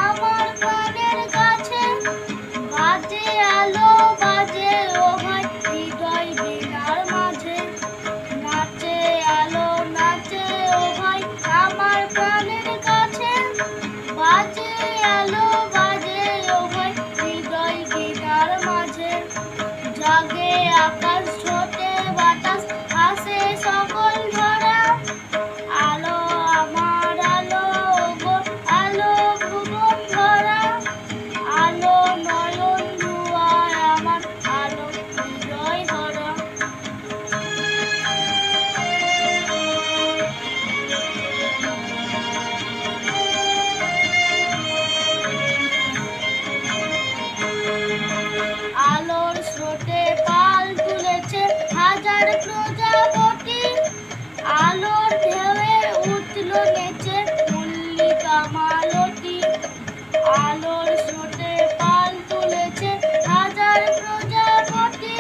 আমার প্রাণের কাছে বাজে আলো বাজে ও ভাই হৃদয় বীণার মাঝে নাচে আলো নাচে ও ভাই আমার প্রাণের কাছে বাজে আলো বাজে ও ভাই হৃদয় বীণার মাঝে জাগে আকাশ ছোটে বাতাস আসে সকল ঝরা আলো আমার আলো গো আলো ভুবন ধরা আলো নয়ন ধোয়ায় আমার আলো হৃদয় ভরা আলোর স্রোতে পাল তুলেছে হাজার প্রজাপতি আলোর ঢেউয়ে উঠল নেচে মল্লিকা মালতী আলোর স্রোতে পাল তুলেছে হাজার প্রজাপতি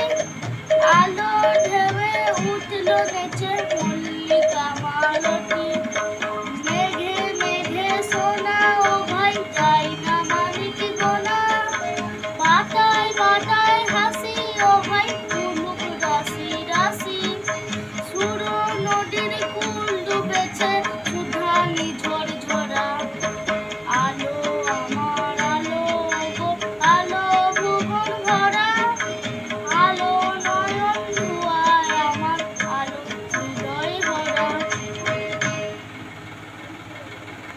আলোর ঢেউয়ে উঠল নেচে মল্লিকা মালতী মেঘে মেঘে সোনা ও ভাই চাই না মানিক গোনা পাতায় পাতায়